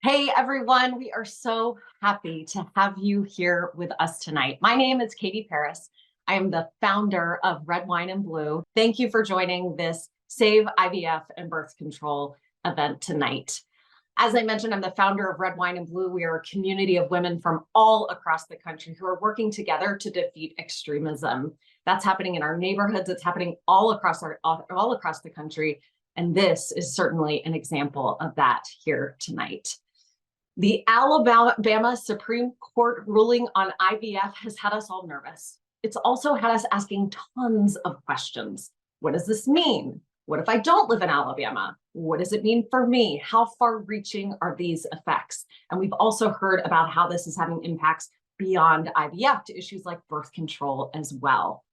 Hey everyone, we are so happy to have you here with us tonight. My name is Katie Paris. I am the founder of Red Wine and Blue. Thank you for joining this Save IVF and Birth Control event tonight. As I mentioned, I'm the founder of Red Wine and Blue. We are a community of women from all across the country who are working together to defeat extremism. That's happening in our neighborhoods. It's happening all across the country. And this is certainly an example of that here tonight. The Alabama Supreme Court ruling on IVF has had us all nervous. It's also had us asking tons of questions. What does this mean? What if I don't live in Alabama? What does it mean for me? How far-reaching are these effects? And we've also heard about how this is having impacts beyond IVF to issues like birth control as well.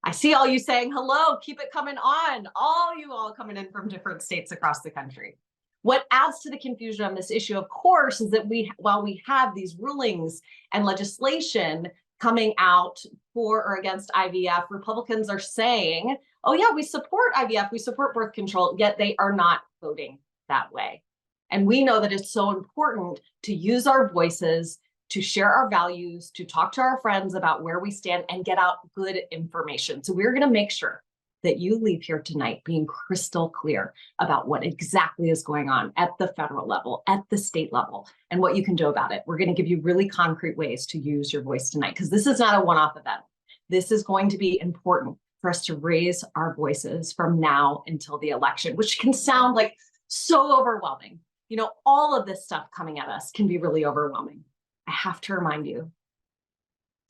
I see all you saying, hello, keep it coming on. All you coming in from different states across the country. What adds to the confusion on this issue, of course, is that while we have these rulings and legislation coming out for or against IVF, Republicans are saying, oh yeah, we support IVF, we support birth control, yet they are not voting that way. And we know that it's so important to use our voices, to share our values, to talk to our friends about where we stand and get out good information. So we're going to make sure that you leave here tonight being crystal clear about what exactly is going on at the federal level, at the state level, and what you can do about it. We're going to give you really concrete ways to use your voice tonight, because this is not a one-off event. This is going to be important for us to raise our voices from now until the election, which can sound like so overwhelming. You know, all of this stuff coming at us can be really overwhelming. I have to remind you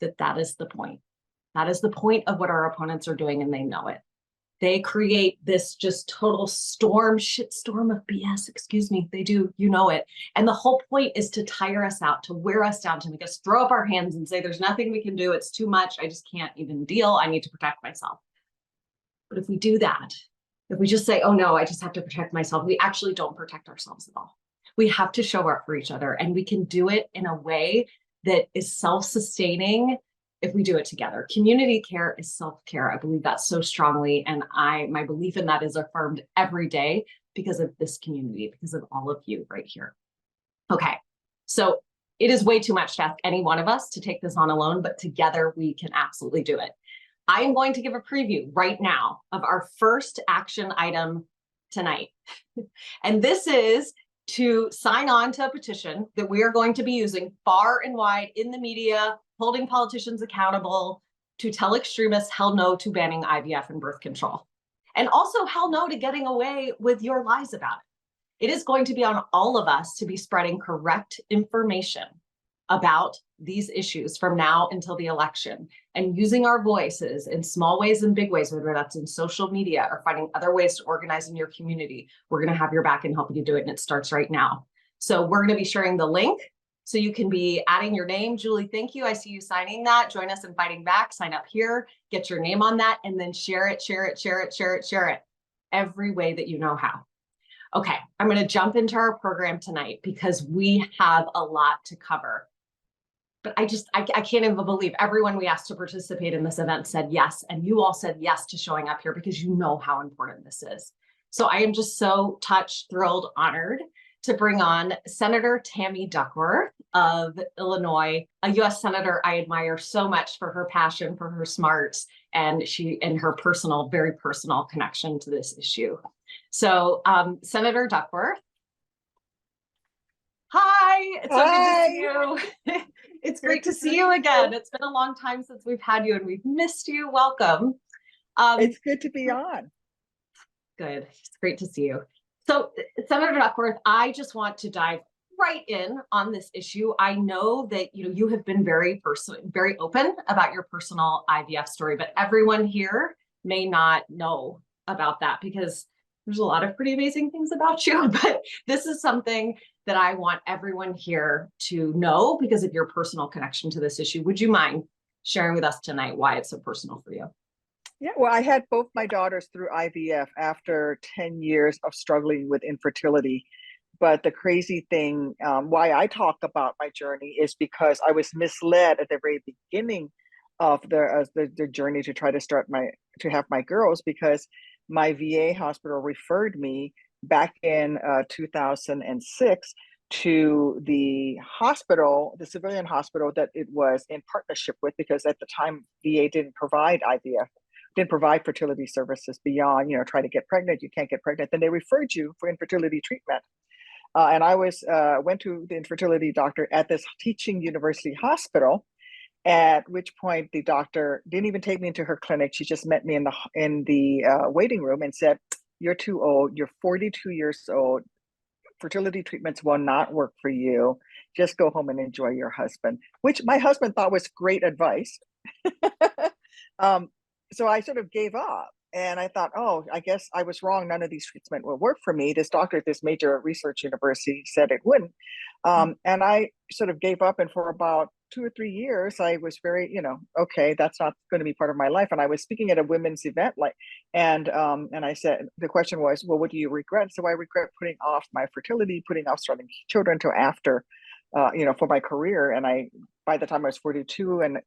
that that is the point. That is the point of what our opponents are doing, and they know it. They create this just total shitstorm of BS, excuse me, they do, you know it. And the whole point is to tire us out, to wear us down, to make us throw up our hands and say, there's nothing we can do, it's too much, I just can't even deal, I need to protect myself. But if we do that, if we just say, oh no, I just have to protect myself, we actually don't protect ourselves at all. We have to show up for each other, and we can do it in a way that is self-sustaining if we do it together. Community care is self-care. I believe that so strongly. And my belief in that is affirmed every day because of this community, because of all of you right here. Okay, so it is way too much to ask any one of us to take this on alone, but together we can absolutely do it. I am going to give a preview right now of our first action item tonight. And this is to sign on to a petition that we are going to be using far and wide in the media, holding politicians accountable, to tell extremists hell no to banning IVF and birth control. And also hell no to getting away with your lies about it. It is going to be on all of us to be spreading correct information about these issues from now until the election, and using our voices in small ways and big ways, whether that's in social media or finding other ways to organize in your community. We're going to have your back and help you do it, and it starts right now. So we're going to be sharing the link, so you can be adding your name. Julie, thank you. I see you signing that. Join us in fighting back. Sign up here, get your name on that, and then share it, share it, share it, share it, share it, every way that you know how. Okay, I'm going to jump into our program tonight because we have a lot to cover. But I can't even believe everyone we asked to participate in this event said yes. And you all said yes to showing up here because you know how important this is. So I am just so touched, thrilled, honored to bring on Senator Tammy Duckworth of Illinois, a US Senator I admire so much for her passion, for her smarts, and her personal, very personal connection to this issue. So Senator Duckworth. Hi, it's so good to see you. It's great to see you again. It's been a long time since we've had you, and we've missed you. Welcome. It's good to be on. Good. It's great to see you. So, Senator Duckworth, I just want to dive right in on this issue. I know that you have been very open about your personal IVF story, but everyone here may not know about that because there's a lot of pretty amazing things about you. But this is something that I want everyone here to know because of your personal connection to this issue. Would you mind sharing with us tonight why it's so personal for you? Yeah, well, I had both my daughters through IVF after 10 years of struggling with infertility. But the crazy thing, why I talk about my journey is because I was misled at the very beginning of the journey to try to have my girls, because my VA hospital referred me back in 2006 to the hospital, the civilian hospital that it was in partnership with, because at the time VA didn't provide IVF, didn't provide fertility services beyond, try to get pregnant, you can't get pregnant. Then they referred you for infertility treatment. And I went to the infertility doctor at this teaching university hospital, at which point the doctor didn't even take me into her clinic. She just met me in the waiting room and said, "You're too old. You're 42 years old. Fertility treatments will not work for you. Just go home and enjoy your husband," which my husband thought was great advice. So I sort of gave up, and I thought, oh, I guess I was wrong. None of these treatments will work for me. This doctor at this major research university said it wouldn't. And I sort of gave up. And for about 2 or 3 years, I was very, okay, that's not going to be part of my life. And I was speaking at a women's event, and I said, the question was, well, what do you regret? So I regret putting off my fertility, putting off starting children until after, for my career. And by the time I was 42, and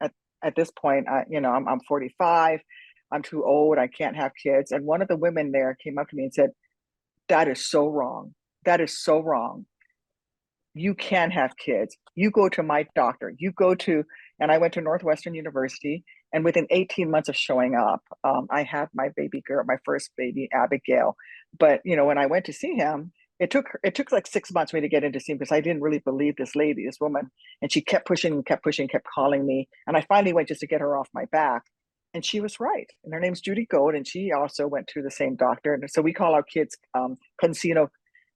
at this point, I'm 45. I'm too old. I can't have kids. And one of the women there came up to me and said, "That is so wrong. That is so wrong. You can have kids. You go to my doctor. And I went to Northwestern University. And within 18 months of showing up, I had my baby girl, my first baby, Abigail. But, when I went to see him, it took like 6 months for me to get in to see him, because I didn't really believe this woman. And she kept pushing, kept calling me. And I finally went just to get her off my back. And she was right. And her name's Judy Gold. And she also went to the same doctor. And so we call our kids Consino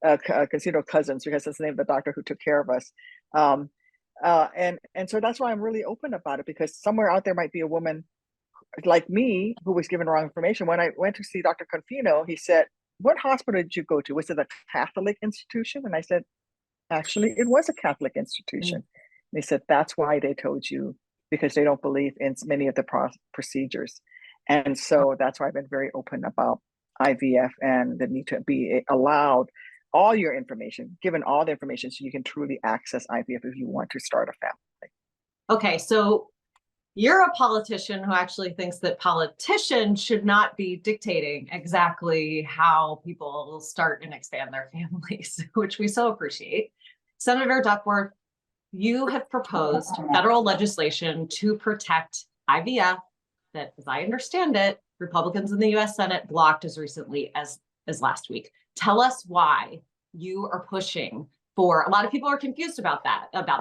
cousins, because that's the name of the doctor who took care of us. And so that's why I'm really open about it, because somewhere out there might be a woman like me who was given wrong information. When I went to see Dr. Confino, he said, "What hospital did you go to? Was it a Catholic institution?" And I said, "Actually, it was a Catholic institution." And they said, "That's why they told you, because they don't believe in many of the procedures." And so that's why I've been very open about IVF and the need to be allowed all your information, given all the information, so you can truly access IVF if you want to start a family. Okay, so you're a politician who actually thinks that politicians should not be dictating exactly how people start and expand their families, which we so appreciate. Senator Duckworth, you have proposed federal legislation to protect IVF that, as I understand it, Republicans in the US Senate blocked as recently as last week. Tell us why you are pushing for. A lot of people are confused about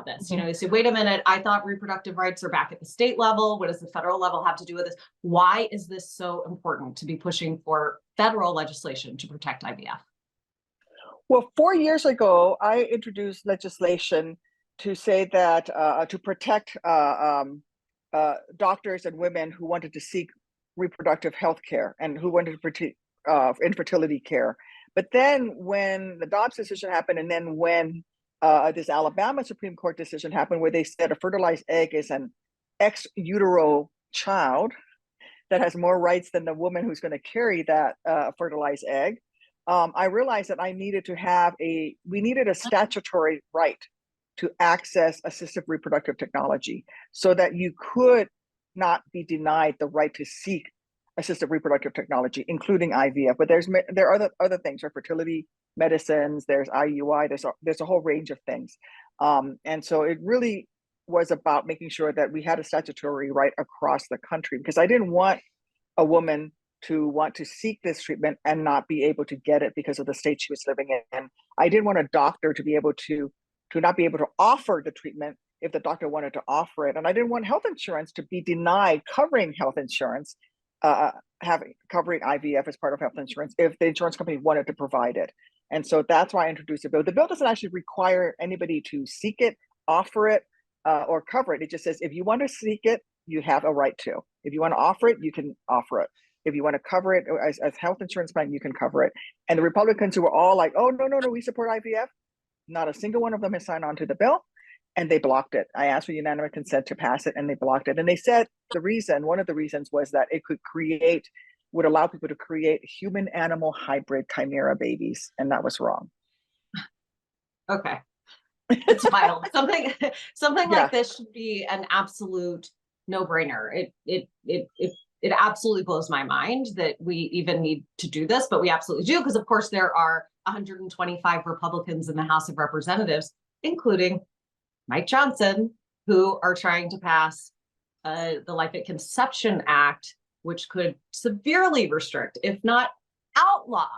this. They say, wait a minute, I thought reproductive rights are back at the state level. What does the federal level have to do with this? Why is this so important to be pushing for federal legislation to protect IVF? Well, 4 years ago, I introduced legislation to say that to protect doctors and women who wanted to seek reproductive health care and who wanted to protect infertility care. But then when the Dobbs decision happened, and then when this Alabama Supreme Court decision happened, where they said a fertilized egg is an ex utero child that has more rights than the woman who's going to carry that fertilized egg, I realized that we needed a statutory right to access assistive reproductive technology, so that you could not be denied the right to seek assistive reproductive technology, including IVF. But there are other things, or fertility medicines, there's IUI, there's a whole range of things. And so it really was about making sure that we had a statutory right across the country, because I didn't want a woman to want to seek this treatment and not be able to get it because of the state she was living in. I didn't want a doctor to be able to not be able to offer the treatment if the doctor wanted to offer it. And I didn't want health insurance to be denied covering health insurance, covering IVF as part of health insurance, if the insurance company wanted to provide it. And so that's why I introduced the bill. The bill doesn't actually require anybody to seek it, offer it, or cover it. It just says, if you want to seek it, you have a right to. If you want to offer it, you can offer it. If you want to cover it as health insurance plan, you can cover it. And the Republicans who were all like, "Oh, no, we support IVF," not a single one of them has signed on to the bill, and they blocked it. I asked for unanimous consent to pass it, and they blocked it. And they said one of the reasons was that it would allow people to create human-animal hybrid chimera babies, and that was wrong. Okay. It's wild. Something like this should be an absolute no-brainer. It absolutely blows my mind that we even need to do this, but we absolutely do, because of course there are 125 Republicans in the House of Representatives, including Mike Johnson, who are trying to pass the Life at Conception Act, which could severely restrict, if not outlaw,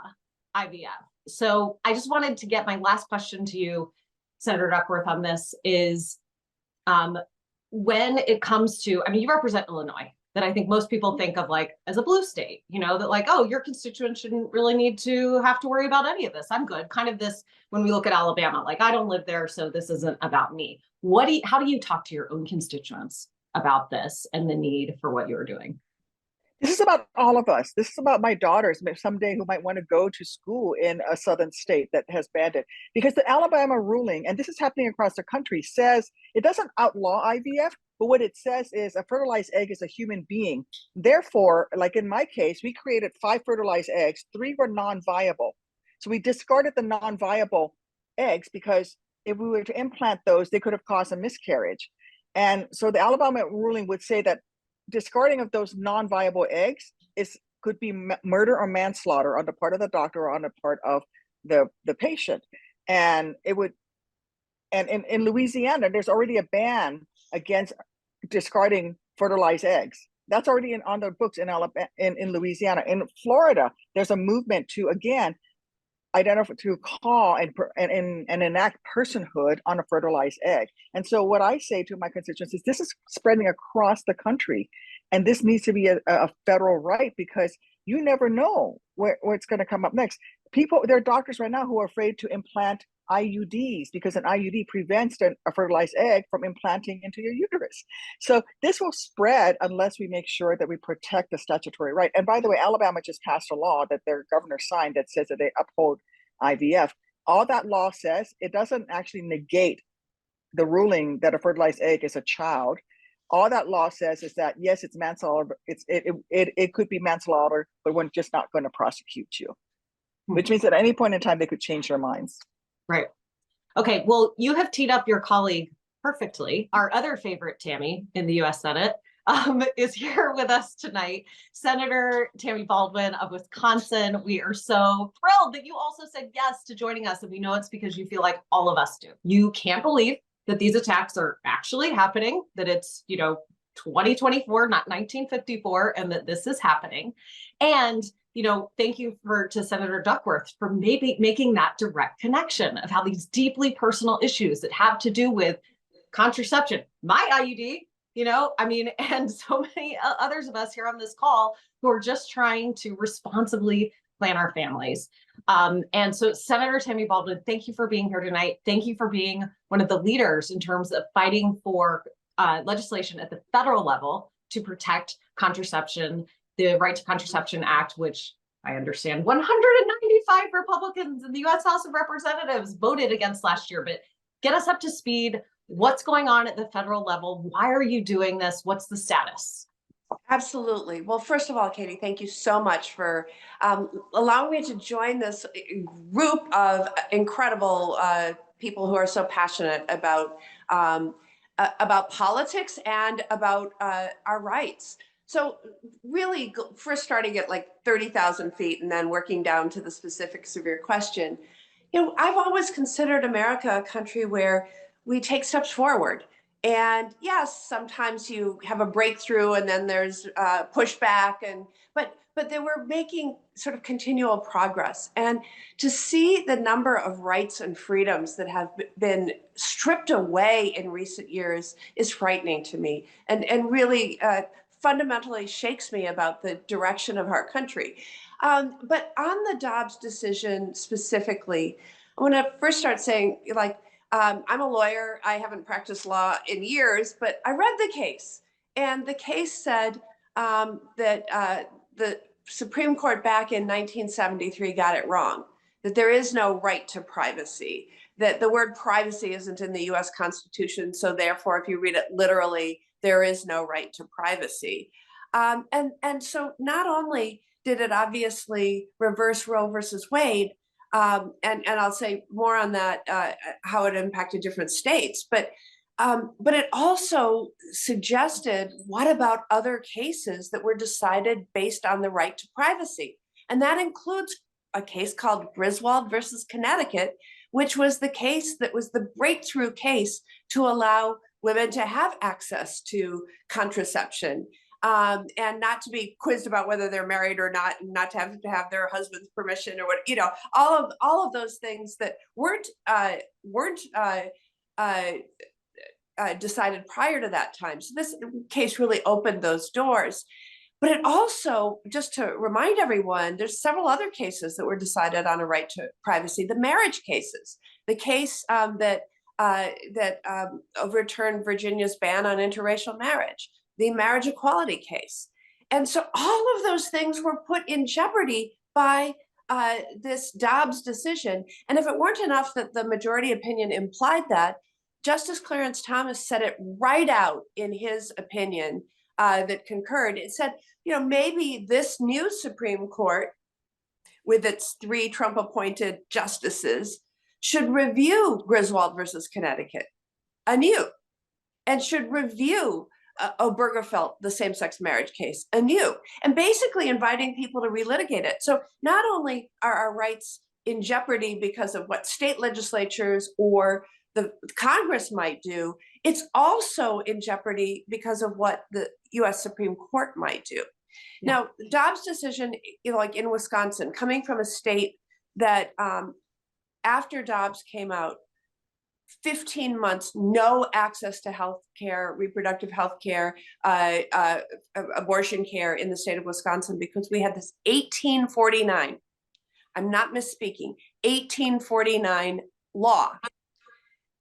IVF. So I just wanted to get my last question to you, Senator Duckworth, on this is when it comes to, I mean, you represent Illinois, that I think most people think of like as a blue state, you know, that like, oh, your constituents shouldn't really need to have to worry about any of this. I'm good. Kind of this, when we look at Alabama, like I don't live there, so this isn't about me. How do you talk to your own constituents about this and the need for what you're doing? This is about all of us. This is about my daughters someday who might want to go to school in a southern state that has banned it. Because the Alabama ruling, and this is happening across the country, says it doesn't outlaw IVF, but what it says is a fertilized egg is a human being. Therefore, like in my case, we created 5 fertilized eggs, 3 were non-viable. So we discarded the non-viable eggs because if we were to implant those, they could have caused a miscarriage. And so the Alabama ruling would say that discarding of those non-viable eggs could be murder or manslaughter on the part of the doctor or on the part of the patient. And it would, and in Louisiana, there's already a ban against discarding fertilized eggs. That's already on the books in Alabama, in Louisiana. In Florida, there's a movement to again identify, to call and enact personhood on a fertilized egg. And so what I say to my constituents is this is spreading across the country, and this needs to be a federal right, because you never know what's going to come up next. There are doctors right now who are afraid to implant IUDs because an IUD prevents a fertilized egg from implanting into your uterus. So this will spread unless we make sure that we protect the statutory right. And by the way, Alabama just passed a law that their governor signed that says that they uphold IVF. All that law says, it doesn't actually negate the ruling that a fertilized egg is a child. All that law says is that, yes, it's manslaughter. It could be manslaughter, but we're just not going to prosecute you, which means at any point in time, they could change their minds. Right. Okay. Well, you have teed up your colleague perfectly. Our other favorite Tammy in the U.S. Senate is here with us tonight, Senator Tammy Baldwin of Wisconsin. We are so thrilled that you also said yes to joining us. And we know it's because you feel like all of us do. You can't believe that these attacks are actually happening, that it's, 2024, not 1954, and that this is happening. And thank you to Senator Duckworth for maybe making that direct connection of how these deeply personal issues that have to do with contraception, my IUD, and so many others of us here on this call who are just trying to responsibly plan our families. And so Senator Tammy Baldwin, thank you for being here tonight. Thank you for being one of the leaders in terms of fighting for legislation at the federal level to protect contraception, the Right to Contraception Act, which I understand 195 Republicans in the U.S. House of Representatives voted against last year. But get us up to speed. What's going on at the federal level? Why are you doing this? What's the status? Absolutely. Well, first of all, Katie, thank you so much for allowing me to join this group of incredible people who are so passionate about politics and about our rights. So really, first starting at like 30,000 feet and then working down to the specific severe question, I've always considered America a country where we take steps forward. And yes, sometimes you have a breakthrough and then there's pushback, but they were making sort of continual progress. And to see the number of rights and freedoms that have been stripped away in recent years is frightening to me, and really fundamentally shakes me about the direction of our country. But on the Dobbs decision specifically, I want to first start saying, I'm a lawyer. I haven't practiced law in years, but I read the case. And the case said that the Supreme Court back in 1973 got it wrong, that there is no right to privacy, that the word privacy isn't in the US Constitution. So therefore, if you read it literally, there is no right to privacy. And so not only did it obviously reverse Roe versus Wade, and I'll say more on that, how it impacted different states, but it also suggested, what about other cases that were decided based on the right to privacy? And that includes a case called Griswold versus Connecticut, which was the case that was the breakthrough case to allow women to have access to contraception, and not to be quizzed about whether they're married or not, and not to have their husband's permission or what, all of those things that weren't decided prior to that time. So this case really opened those doors. But it also, just to remind everyone, there's several other cases that were decided on a right to privacy. The marriage cases, the case that overturned Virginia's ban on interracial marriage, the marriage equality case. And so all of those things were put in jeopardy by this Dobbs decision. And if it weren't enough that the majority opinion implied that, Justice Clarence Thomas said it right out in his opinion that concurred. It said, maybe this new Supreme Court, with its 3 Trump-appointed justices, should review Griswold versus Connecticut anew, and should review Obergefell, the same-sex marriage case, anew, and basically inviting people to relitigate it. So not only are our rights in jeopardy because of what state legislatures or the Congress might do, it's also in jeopardy because of what the US Supreme Court might do. Yeah. Now, Dobbs' decision, like in Wisconsin, coming from a state that after Dobbs came out, 15 months, no access to health care, reproductive health care, abortion care in the state of Wisconsin, because we had this 1849, I'm not misspeaking, 1849 law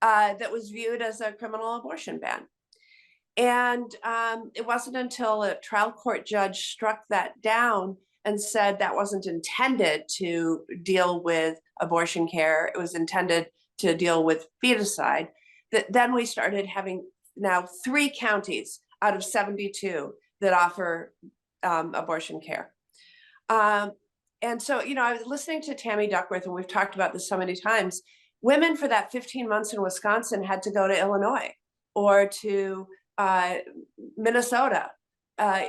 that was viewed as a criminal abortion ban. And it wasn't until a trial court judge struck that down and said that wasn't intended to deal with abortion care, it was intended to deal with feticide, that then we started having now 3 counties out of 72 that offer abortion care. And so, I was listening to Tammy Duckworth, and we've talked about this so many times. Women for that 15 months in Wisconsin had to go to Illinois or to Minnesota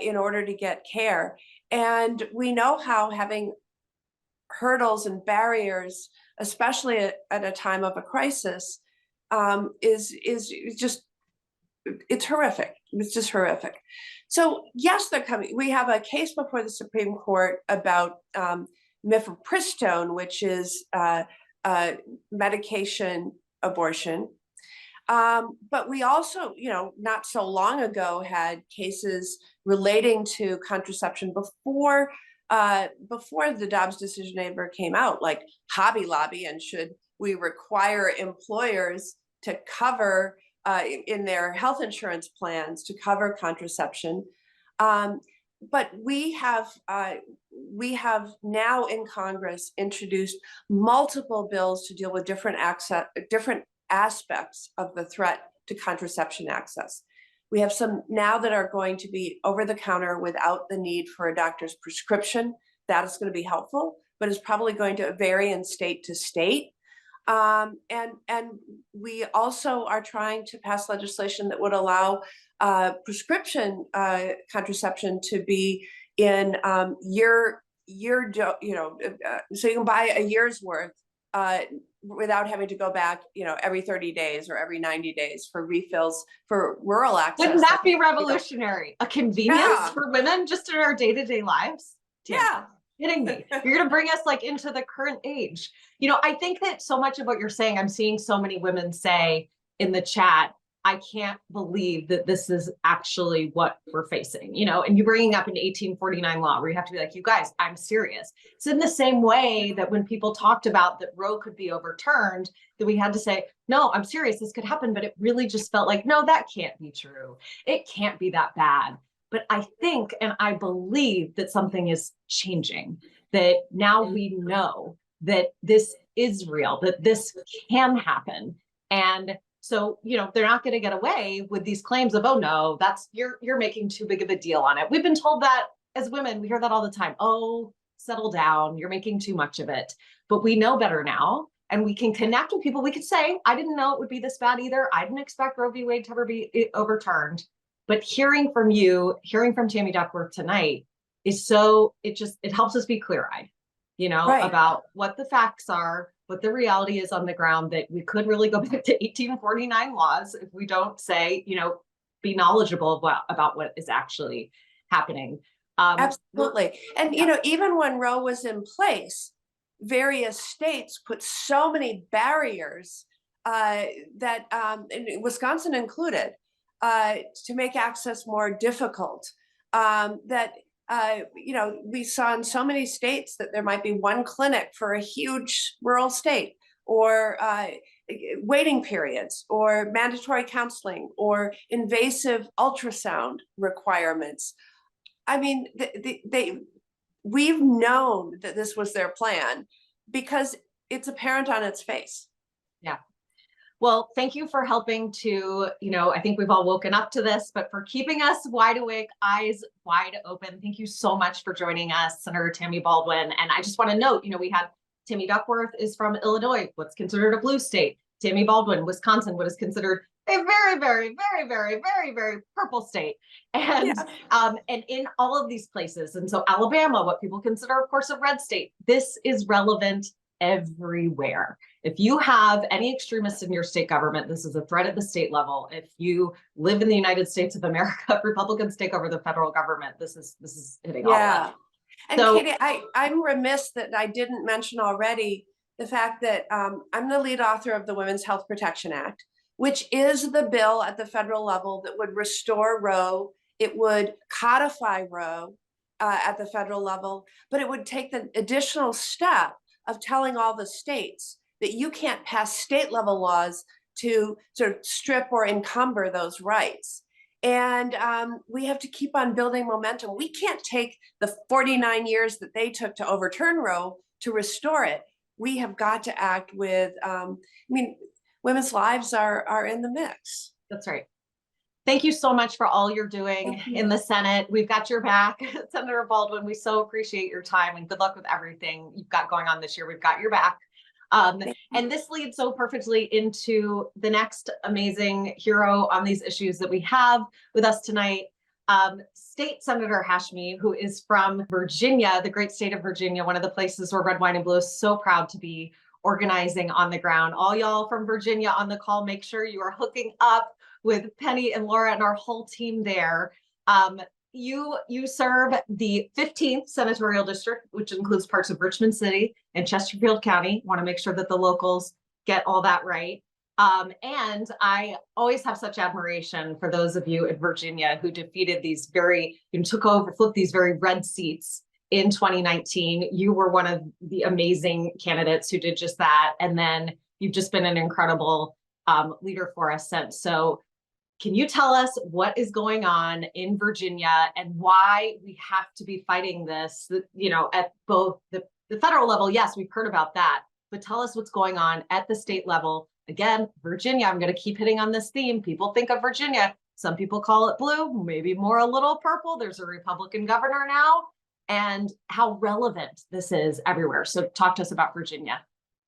in order to get care. And we know how having hurdles and barriers, especially at a time of a crisis, is just, it's horrific. It's just horrific. So yes, they're coming. We have a case before the Supreme Court about mifepristone, which is medication abortion. But we also, not so long ago had cases relating to contraception before the Dobbs decision ever came out, like Hobby Lobby, and should we require employers to cover in their health insurance plans to cover contraception. But we have now in Congress introduced multiple bills to deal with different aspects of the threat to contraception access. We have some now that are going to be over the counter without the need for a doctor's prescription. That is going to be helpful, but it's probably going to vary in state to state. And we also are trying to pass legislation that would allow prescription contraception to be in so you can buy a year's worth without having to go back, every 30 days or every 90 days for refills for rural access. Wouldn't that be revolutionary? A convenience for women just in our day-to-day lives? Yeah. Kidding me. You're going to bring us into the current age. I think that so much of what you're saying, I'm seeing so many women say in the chat, I can't believe that this is actually what we're facing, and you're bringing up an 1849 law where you have to be like, you guys, I'm serious. It's in the same way that when people talked about that Roe could be overturned, that we had to say, no, I'm serious, this could happen. But it really just felt like, no, that can't be true. It can't be that bad. But I think, and I believe that something is changing, that now we know that this is real, that this can happen. And so, they're not going to get away with these claims of, oh no, you're making too big of a deal on it. We've been told that as women, we hear that all the time. Oh, settle down, you're making too much of it. But we know better now, and we can connect with people. We could say, I didn't know it would be this bad either. I didn't expect Roe v. Wade to ever be overturned. But hearing from you, hearing from Tammy Duckworth tonight is it helps us be clear-eyed. Right. about what the facts are, what the reality is on the ground, that we could really go back to 1849 laws if we don't say, be knowledgeable about what is actually happening. Absolutely. And, even when Roe was in place, various states put so many barriers that, Wisconsin included, to make access more difficult. That, we saw in so many states that there might be one clinic for a huge rural state, or waiting periods, or mandatory counseling, or invasive ultrasound requirements. I mean, we've known that this was their plan because it's apparent on its face. Yeah. Well, thank you for helping to, I think we've all woken up to this, but for keeping us wide awake, eyes wide open. Thank you so much for joining us, Senator Tammy Baldwin. And I just want to note, we had Tammy Duckworth is from Illinois, what's considered a blue state. Tammy Baldwin, Wisconsin, what is considered a very, very, very, very, very, very purple state. And and in all of these places, and so Alabama, what people consider, of course, a red state, this is relevant everywhere. If you have any extremists in your state government, this is a threat at the state level. If you live in the United States of America, Republicans take over the federal government. This is hitting all of that. And so, Katie, I'm remiss that I didn't mention already the fact that I'm the lead author of the Women's Health Protection Act, which is the bill at the federal level that would restore Roe. It would codify Roe at the federal level, but it would take the additional step of telling all the states that you can't pass state level laws to sort of strip or encumber those rights. And we have to keep on building momentum. We can't take the 49 years that they took to overturn Roe to restore it. We have got to act with, women's lives are in the mix. That's right. Thank you so much for all you're doing in the Senate. We've got your back, Senator Baldwin. We so appreciate your time, and good luck with everything you've got going on this year. We've got your back. And this leads so perfectly into the next amazing hero on these issues that we have with us tonight, State Senator Hashmi, who is from Virginia, the great state of Virginia, one of the places where Red, Wine, and Blue is so proud to be organizing on the ground. All y'all from Virginia on the call, make sure you are hooking up with Penny and Laura and our whole team there. You serve the 15th senatorial district, which includes parts of Richmond City and Chesterfield County. Want to make sure that the locals get all that right. And I always have such admiration for those of you in Virginia who defeated these flipped these very red seats in 2019. You were one of the amazing candidates who did just that. And then you've just been an incredible leader for us since. So can you tell us what is going on in Virginia and why we have to be fighting this, at both the federal level? Yes, we've heard about that, but tell us what's going on at the state level. Again, Virginia, I'm going to keep hitting on this theme. People think of Virginia. Some people call it blue, maybe more a little purple. There's a Republican governor now, and how relevant this is everywhere. So talk to us about Virginia.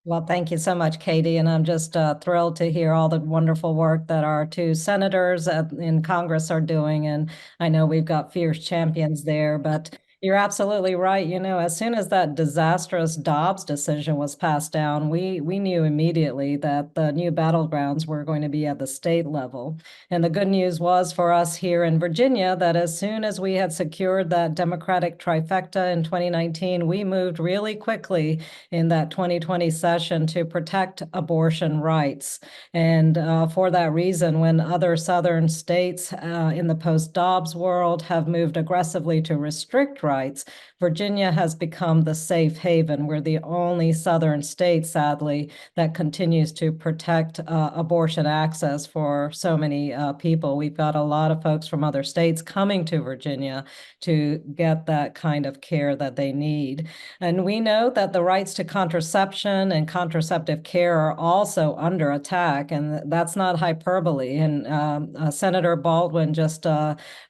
Well, thank you so much, Katie. And I'm just thrilled to hear all the wonderful work that our two senators in Congress are doing. And I know we've got fierce champions there, but you're absolutely right. As soon as that disastrous Dobbs decision was passed down, we knew immediately that the new battlegrounds were going to be at the state level. And the good news was for us here in Virginia that as soon as we had secured that Democratic trifecta in 2019, we moved really quickly in that 2020 session to protect abortion rights. And for that reason, when other Southern states in the post-Dobbs world have moved aggressively to restrict rights, Virginia has become the safe haven. We're the only Southern state, sadly, that continues to protect abortion access for so many people. We've got a lot of folks from other states coming to Virginia to get that kind of care that they need. And we know that the rights to contraception and contraceptive care are also under attack, and that's not hyperbole. And Senator Baldwin just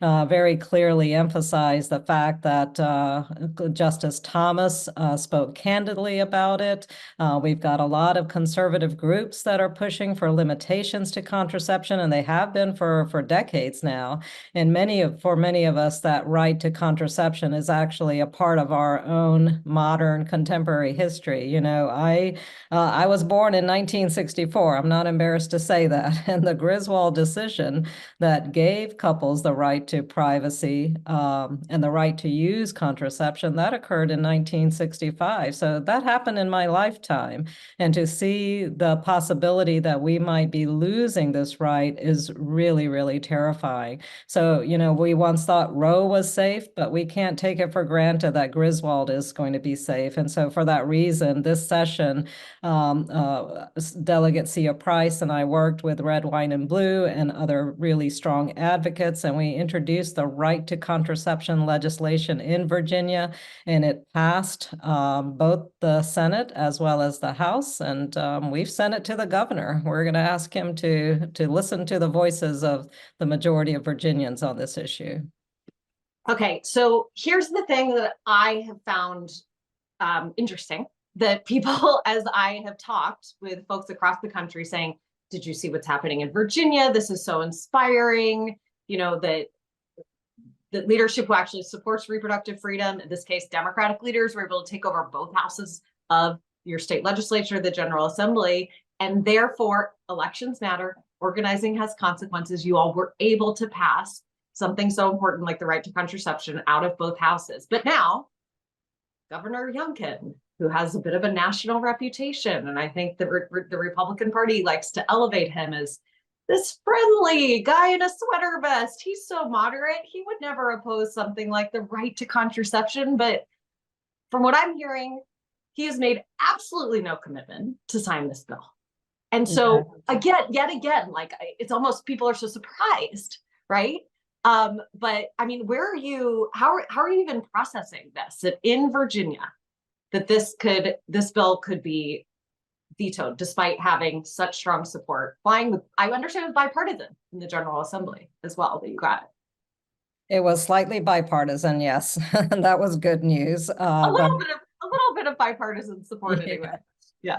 very clearly emphasized the fact that Justice Thomas spoke candidly about it. We've got a lot of conservative groups that are pushing for limitations to contraception, and they have been for decades now. And for many of us, that right to contraception is actually a part of our own modern contemporary history. You know, I was born in 1964. I'm not embarrassed to say that. And the Griswold decision that gave couples the right to privacy and the right to use contraception, that occurred in 1965. So that happened in my lifetime. And to see the possibility that we might be losing this right is really, really terrifying. So, you know, we once thought Roe was safe, but we can't take it for granted that Griswold is going to be safe. And so for that reason, this session, Delegate Sia Price and I worked with Red, Wine, and Blue and other really strong advocates, and we introduced the right to contraception legislation in Virginia, and it passed both the Senate as well as the House, and we've sent it to the governor. We're going to ask him to listen to the voices of the majority of Virginians on this issue. Okay, so here's the thing that I have found interesting, that people, as I have talked with folks across the country saying, did you see what's happening in Virginia? This is so inspiring, you know, that the leadership who actually supports reproductive freedom, in this case, Democratic leaders, were able to take over both houses of your state legislature, the General Assembly, and therefore elections matter, organizing has consequences. You all were able to pass something so important like the right to contraception out of both houses. But now, Governor Youngkin, who has a bit of a national reputation, and I think the Republican Party likes to elevate him as this friendly guy in a sweater vest. He's so moderate. He would never oppose something like the right to contraception. But from what I'm hearing, he has made absolutely no commitment to sign this bill. And so yet again, like it's almost people are so surprised, right? But I mean, where are you? How are you even processing this? That in Virginia, that this bill could be vetoed despite having such strong support. I understand it was bipartisan in the General Assembly as well that you got. It was slightly bipartisan, yes. That was good news. A little bit of bipartisan support anyway. Yeah.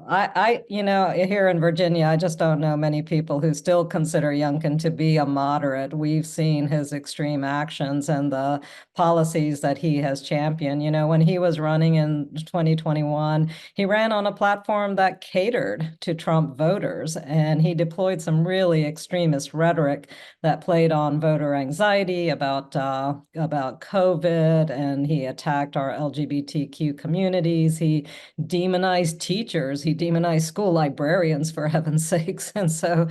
I here in Virginia, I just don't know many people who still consider Youngkin to be a moderate. We've seen his extreme actions and the policies that he has championed. You know, when he was running in 2021, he ran on a platform that catered to Trump voters, and he deployed some really extremist rhetoric that played on voter anxiety about COVID, and he attacked our LGBTQ communities. He demonized teachers. He demonized school librarians, for heaven's sakes. And so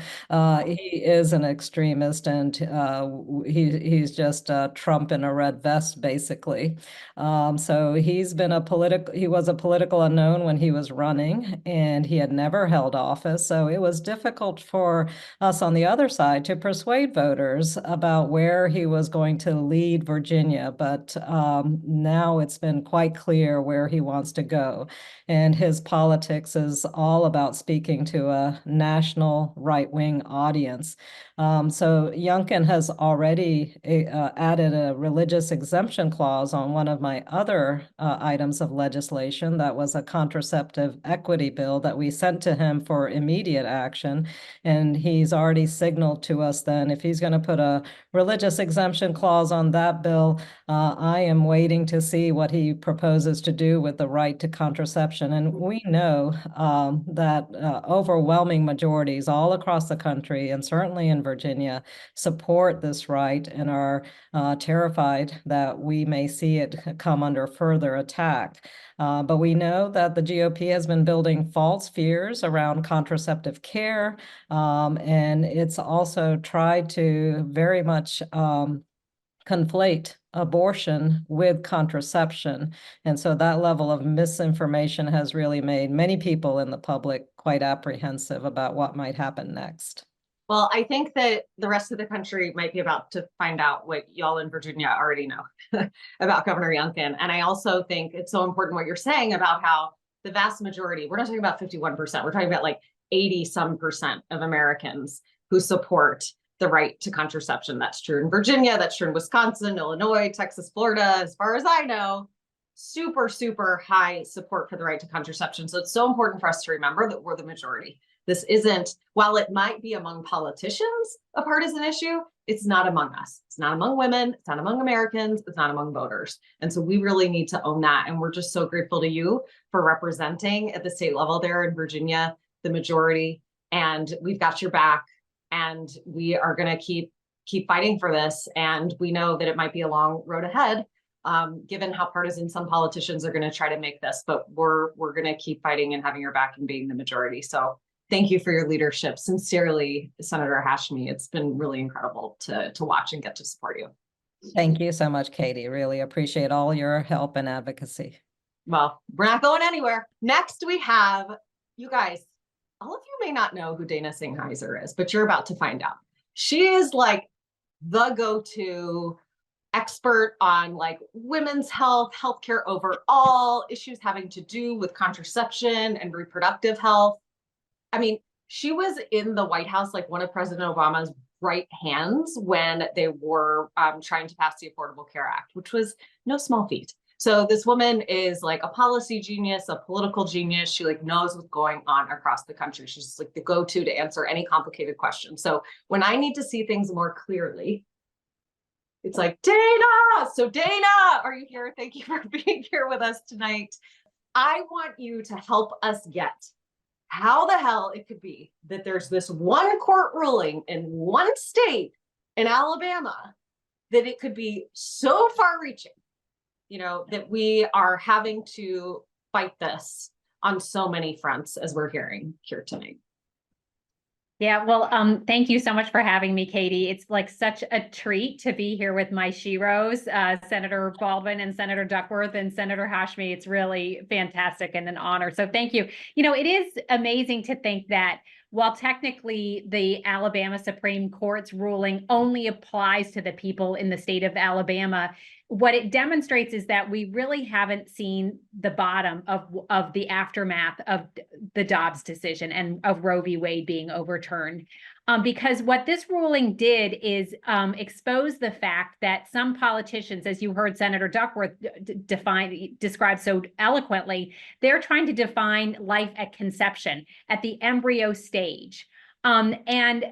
he is an extremist, and he's just Trump in a red vest, basically. So he was a political unknown when he was running, and he had never held office. So it was difficult for us on the other side to persuade voters about where he was going to lead Virginia. But now it's been quite clear where he wants to go. And his politics is all about speaking to a national right-wing audience. So Youngkin has already added a religious exemption clause on one of my other items of legislation. That was a contraceptive equity bill that we sent to him for immediate action. And he's already signaled to us then if he's going to put a religious exemption clause on that bill, I am waiting to see what he proposes to do with the right to contraception. And we know that overwhelming majorities all across the country, and certainly in Virginia, support this right and are terrified that we may see it come under further attack. But we know that the GOP has been building false fears around contraceptive care, and it's also tried to very much conflate abortion with contraception. And so that level of misinformation has really made many people in the public quite apprehensive about what might happen next. Well, I think that the rest of the country might be about to find out what y'all in Virginia already know about Governor Youngkin. And I also think it's so important what you're saying about how the vast majority, we're not talking about 51%, we're talking about like 80% of Americans who support the right to contraception. That's true in Virginia, that's true in Wisconsin, Illinois, Texas, Florida. As far as I know, super, super high support for the right to contraception. So it's so important for us to remember that we're the majority. This isn't, while it might be among politicians a partisan issue, it's not among us. It's not among women. It's not among Americans. It's not among voters. And so we really need to own that. And we're just so grateful to you for representing at the state level there in Virginia, the majority. And we've got your back. And we are going to keep fighting for this. And we know that it might be a long road ahead, given how partisan some politicians are going to try to make this. But we're going to keep fighting and having your back and being the majority. So thank you for your leadership. Sincerely, Senator Hashmi. It's been really incredible to watch and get to support you. Thank you so much, Katie. Really appreciate all your help and advocacy. Well, we're not going anywhere. Next, we have, you guys, all of you may not know who Dana Singheiser is, but you're about to find out. She is like the go-to expert on like women's health, healthcare overall, issues having to do with contraception and reproductive health. I mean, she was in the White House, like one of President Obama's right hands when they were trying to pass the Affordable Care Act, which was no small feat. So this woman is like a policy genius, a political genius. She like knows what's going on across the country. She's just like the go-to to answer any complicated question. So when I need to see things more clearly, it's like, Dana! So Dana, are you here? Thank you for being here with us tonight. I want you to help us get how the hell it could be that there's this one court ruling in one state in Alabama that it could be so far reaching, you know, that we are having to fight this on so many fronts as we're hearing here tonight. Yeah, well, thank you so much for having me, Katie. It's like such a treat to be here with my sheroes, Senator Baldwin and Senator Duckworth and Senator Hashmi. It's really fantastic and an honor. So thank you. You know, it is amazing to think that while technically the Alabama Supreme Court's ruling only applies to the people in the state of Alabama, what it demonstrates is that we really haven't seen the bottom of the aftermath of the Dobbs decision and of Roe v. Wade being overturned. Because what this ruling did is expose the fact that some politicians, as you heard Senator Duckworth describe so eloquently, they're trying to define life at conception, at the embryo stage. And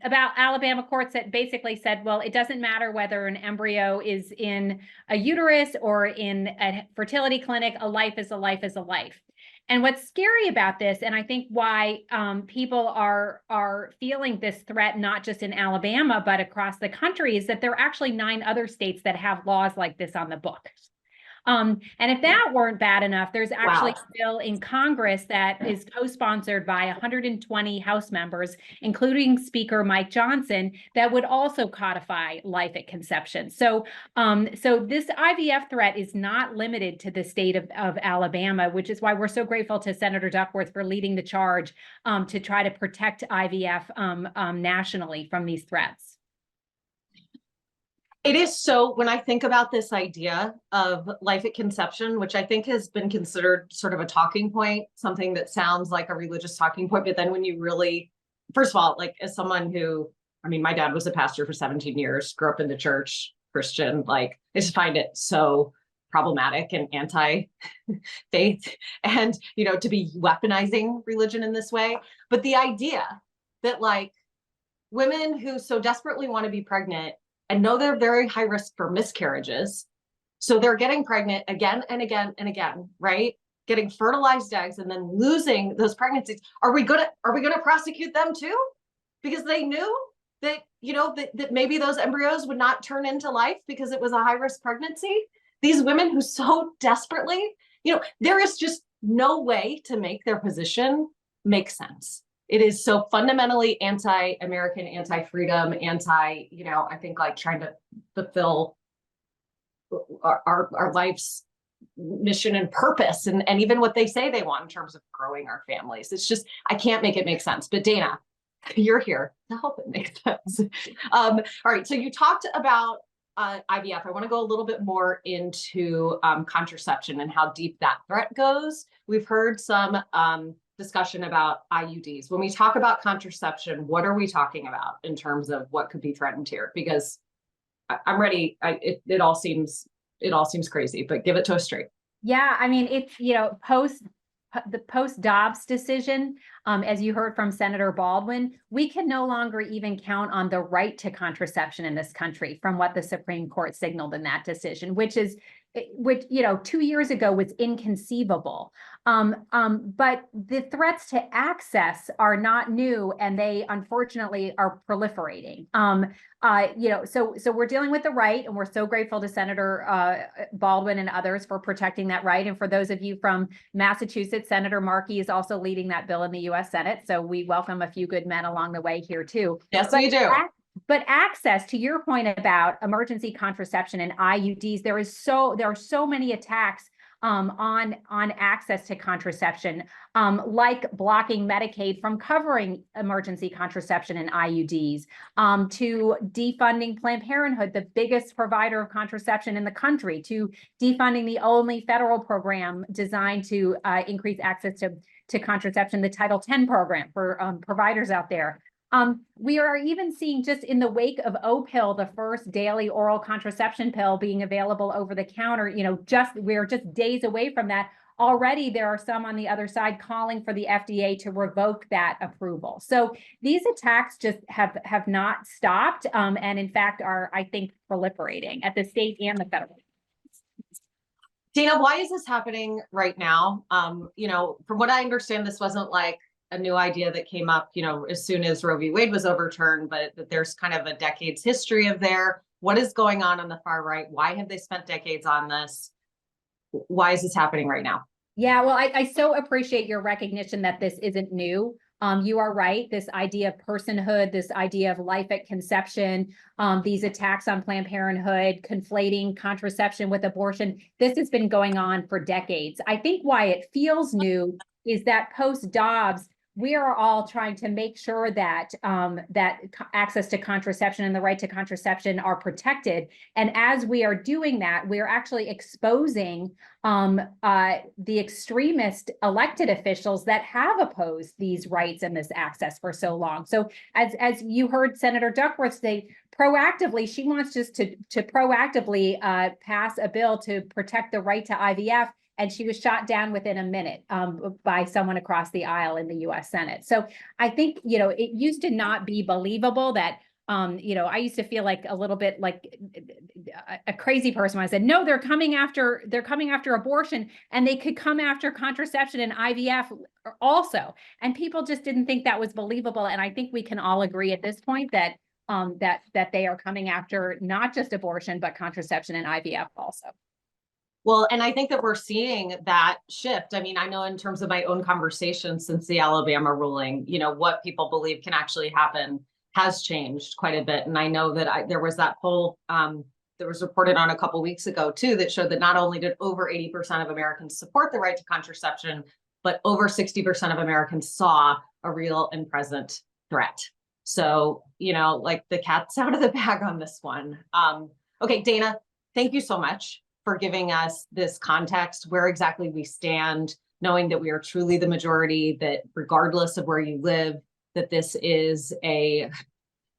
about Alabama courts that basically said, well, it doesn't matter whether an embryo is in a uterus or in a fertility clinic, a life is a life is a life. And what's scary about this, and I think why people are feeling this threat, not just in Alabama, but across the country, is that there are actually 9 other states that have laws like this on the books. And if that weren't bad enough, there's actually a bill in Congress that is co-sponsored by 120 House members, including Speaker Mike Johnson, that would also codify life at conception. So, so this IVF threat is not limited to the state of Alabama, which is why we're so grateful to Senator Duckworth for leading the charge to try to protect IVF nationally from these threats. It is so, when I think about this idea of life at conception, which I think has been considered sort of a talking point, something that sounds like a religious talking point, but then when you really, first of all, like as someone who, I mean, my dad was a pastor for 17 years, grew up in the church, Christian, like I just find it so problematic and anti-faith and, you know, to be weaponizing religion in this way. But the idea that like women who so desperately want to be pregnant and know they're very high risk for miscarriages, so they're getting pregnant again and again and again, right? Getting fertilized eggs and then losing those pregnancies. Are we gonna prosecute them too? Because they knew that, you know, that maybe those embryos would not turn into life because it was a high risk pregnancy. These women who so desperately, you know, there is just no way to make their position make sense. It is so fundamentally anti-American, anti-freedom, you know, I think like trying to fulfill our life's mission and purpose and even what they say they want in terms of growing our families. It's just, I can't make it make sense. But Dana, you're here to help it make sense. All right, so you talked about IVF. I want to go a little bit more into contraception and how deep that threat goes. We've heard some discussion about IUDs. When we talk about contraception, what are we talking about in terms of what could be threatened here? Because I'm ready. It all seems crazy, but give it to us straight. Yeah, I mean, it's, the post-Dobbs decision, as you heard from Senator Baldwin, we can no longer even count on the right to contraception in this country from what the Supreme Court signaled in that decision, which 2 years ago was inconceivable. But the threats to access are not new, and they unfortunately are proliferating. So we're dealing with the right, and we're so grateful to Senator Baldwin and others for protecting that right. And for those of you from Massachusetts, Senator Markey is also leading that bill in the U.S. Senate. So we welcome a few good men along the way here too. Yes, we do. But access, to your point about emergency contraception and IUDs, there are so many attacks on access to contraception, like blocking Medicaid from covering emergency contraception and IUDs, to defunding Planned Parenthood, the biggest provider of contraception in the country, to defunding the only federal program designed to increase access to contraception, the Title X program for providers out there. We are even seeing, just in the wake of O-pill, the first daily oral contraception pill being available over the counter, we're just days away from that. Already there are some on the other side calling for the FDA to revoke that approval. So these attacks just have not stopped, and in fact are, I think, proliferating at the state and the federal. Dana, why is this happening right now? From what I understand, this wasn't like a new idea that came up, as soon as Roe v. Wade was overturned, but that there's kind of a decade's history of what is going on the far right? Why have they spent decades on this? Why is this happening right now? Yeah, well, I so appreciate your recognition that this isn't new. You are right. This idea of personhood, this idea of life at conception, these attacks on Planned Parenthood, conflating contraception with abortion, this has been going on for decades. I think why it feels new is that post-Dobbs, we are all trying to make sure that that access to contraception and the right to contraception are protected. And as we are doing that, we are actually exposing the extremist elected officials that have opposed these rights and this access for so long. So as you heard Senator Duckworth say, proactively, she wants just to proactively pass a bill to protect the right to IVF. And she was shot down within a minute by someone across the aisle in the U.S. Senate. So I think, it used to not be believable that, I used to feel like a little bit like a crazy person when I said, no, they're coming after abortion, and they could come after contraception and IVF also. And people just didn't think that was believable. And I think we can all agree at this point that that they are coming after not just abortion, but contraception and IVF also. Well, and I think that we're seeing that shift. I mean, I know in terms of my own conversation since the Alabama ruling, what people believe can actually happen has changed quite a bit. And I know that there was that poll that was reported on a couple of weeks ago too, that showed that not only did over 80% of Americans support the right to contraception, but over 60% of Americans saw a real and present threat. So, like the cat's out of the bag on this one. Okay, Dana, thank you so much for giving us this context, where exactly we stand, knowing that we are truly the majority, that regardless of where you live, that this is a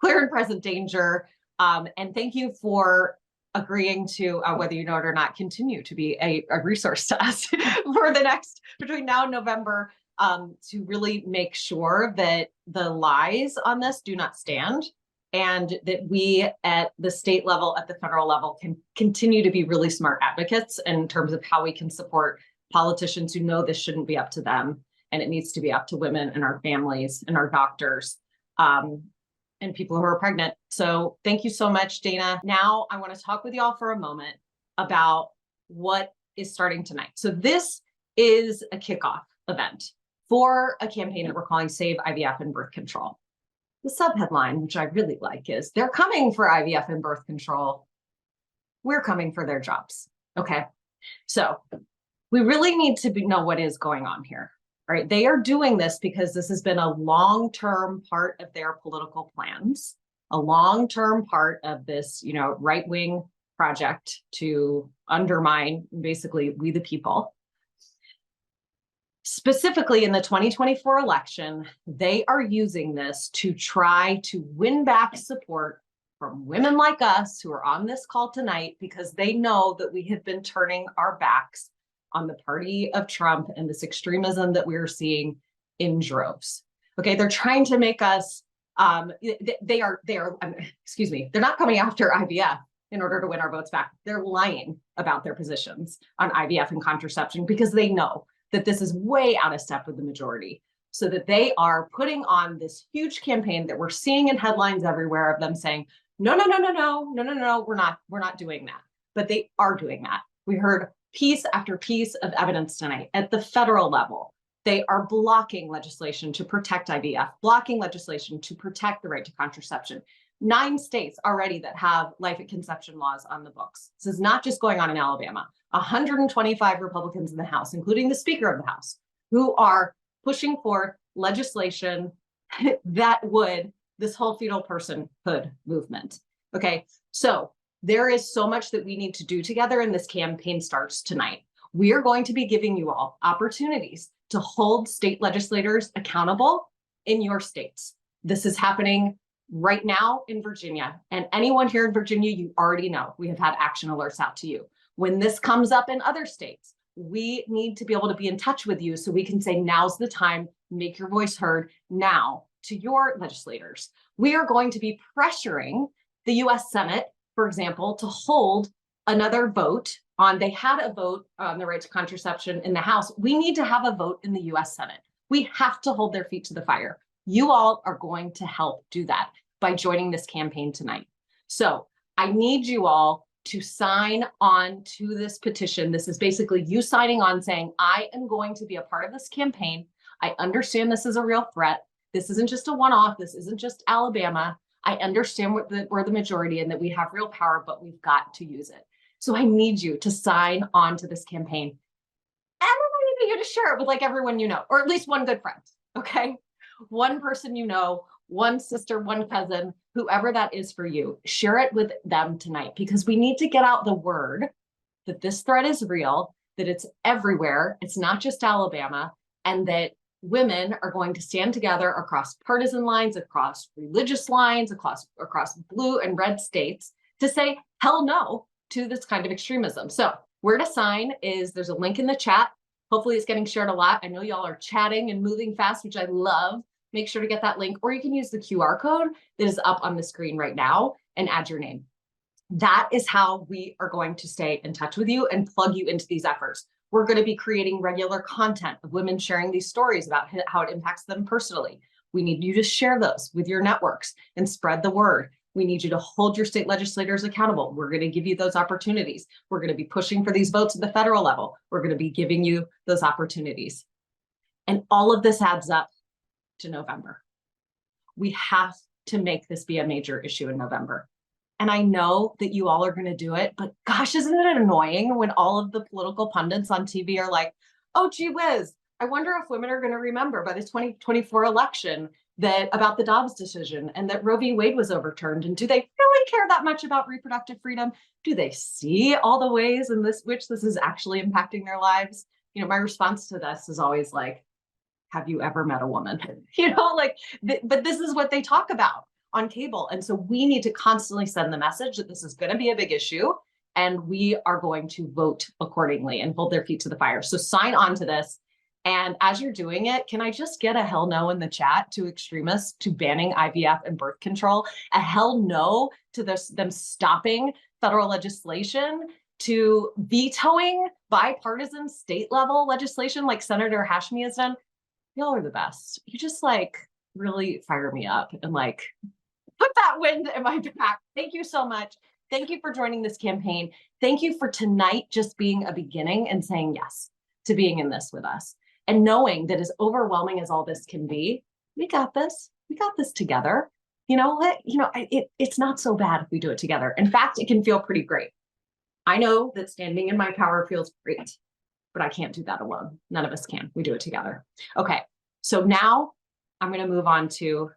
clear and present danger. And thank you for agreeing to, whether you know it or not, continue to be a resource to us for the next, between now and November, to really make sure that the lies on this do not stand, and that we at the state level, at the federal level, can continue to be really smart advocates in terms of how we can support politicians who know this shouldn't be up to them, and it needs to be up to women and our families and our doctors and people who are pregnant. So thank you so much, Dana. Now I want to talk with y'all for a moment about what is starting tonight. So this is a kickoff event for a campaign that we're calling Save IVF and Birth Control. The subheadline, which I really like, is they're coming for IVF and birth control. We're coming for their jobs. Okay. So we really need to know what is going on here. All right. They are doing this because this has been a long-term part of their political plans, a long-term part of this, right-wing project to undermine basically we the people. Specifically in the 2024 election, they are using this to try to win back support from women like us who are on this call tonight, because they know that we have been turning our backs on the party of Trump and this extremism that we're seeing in droves. Okay, they're trying to make us, excuse me, they're not coming after IVF in order to win our votes back. They're lying about their positions on IVF and contraception because they know that this is way out of step with the majority. So that they are putting on this huge campaign that we're seeing in headlines everywhere of them saying, no, we're not doing that. But they are doing that. We heard piece after piece of evidence tonight at the federal level. They are blocking legislation to protect IVF, blocking legislation to protect the right to contraception. 9 states already that have life at conception laws on the books. This is not just going on in Alabama. 125 Republicans in the House, including the Speaker of the House, who are pushing for legislation that would, this whole fetal personhood movement. Okay, so there is so much that we need to do together, and this campaign starts tonight. We are going to be giving you all opportunities to hold state legislators accountable in your states. This is happening right now in Virginia, and anyone here in Virginia, you already know, we have had action alerts out to you. When this comes up in other states, we need to be able to be in touch with you so we can say, now's the time, make your voice heard now to your legislators. We are going to be pressuring the US Senate, for example, to hold another vote on, they had a vote on the right to contraception in the House. We need to have a vote in the US Senate. We have to hold their feet to the fire. You all are going to help do that by joining this campaign tonight. So I need you all to sign on to this petition. This is basically you signing on saying, I am going to be a part of this campaign. I understand this is a real threat. This isn't just a one-off. This isn't just Alabama. I understand we're the majority and that we have real power, but we've got to use it. So I need you to sign on to this campaign. And I need you to share it with like everyone you know, or at least one good friend, okay? One person you know, one sister, one cousin, whoever that is for you, share it with them tonight, because we need to get out the word that this threat is real, that it's everywhere, it's not just Alabama, and that women are going to stand together across partisan lines, across religious lines, across blue and red states to say hell no to this kind of extremism. So where to sign is, there's a link in the chat. Hopefully it's getting shared a lot. I know y'all are chatting and moving fast, which I love. Make sure to get that link, or you can use the QR code that is up on the screen right now and add your name. That is how we are going to stay in touch with you and plug you into these efforts. We're going to be creating regular content of women sharing these stories about how it impacts them personally. We need you to share those with your networks and spread the word. We need you to hold your state legislators accountable. We're going to give you those opportunities. We're going to be pushing for these votes at the federal level. We're going to be giving you those opportunities. And all of this adds up to November. We have to make this be a major issue in November. And I know that you all are going to do it, but gosh, isn't it annoying when all of the political pundits on TV are like, oh, gee whiz, I wonder if women are going to remember by the 2024 election that about the Dobbs decision and that Roe v. Wade was overturned. And do they really care that much about reproductive freedom? Do they see all the ways in which this is actually impacting their lives? You know, my response to this is always like, have you ever met a woman? You know, like, but this is what they talk about on cable. And so we need to constantly send the message that this is going to be a big issue, and we are going to vote accordingly and hold their feet to the fire. So sign on to this. And as you're doing it, can I just get a hell no in the chat to extremists, to banning IVF and birth control, a hell no to them stopping federal legislation, to vetoing bipartisan state level legislation like Senator Hashmi has done? Y'all are the best. You just like really fire me up and like put that wind in my back. Thank you so much. Thank you for joining this campaign. Thank you for tonight just being a beginning and saying yes to being in this with us. And knowing that as overwhelming as all this can be, we got this. We got this together. You know what? It's not so bad if we do it together. In fact, it can feel pretty great. I know that standing in my power feels great, but I can't do that alone. None of us can. We do it together. Okay, so now I'm going to move on to,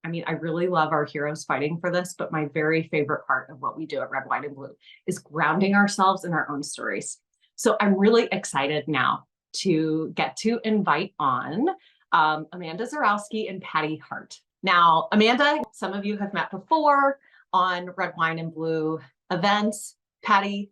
I really love our heroes fighting for this, but my very favorite part of what we do at Red, White, and Blue is grounding ourselves in our own stories. So I'm really excited now to get to invite on Amanda Zarowski and Patty Hart. Now, Amanda, some of you have met before on Red, Wine, and Blue events. Patty,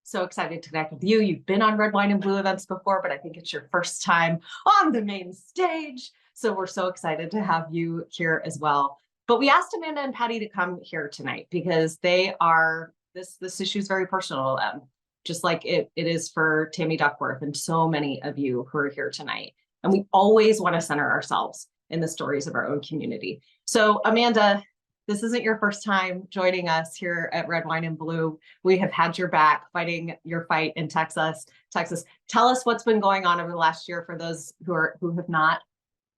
So excited to connect with you. You've been on Red, Wine, and Blue events before, but I think it's your first time on the main stage. So we're so excited to have you here as well. But we asked Amanda and Patty to come here tonight because this issue is very personal to them, just like it is for Tammy Duckworth and so many of you who are here tonight. And we always want to center ourselves in the stories of our own community. So Amanda, this isn't your first time joining us here at Red, Wine, and Blue. We have had your back fighting your fight in Texas. Tell us what's been going on over the last year for those who have not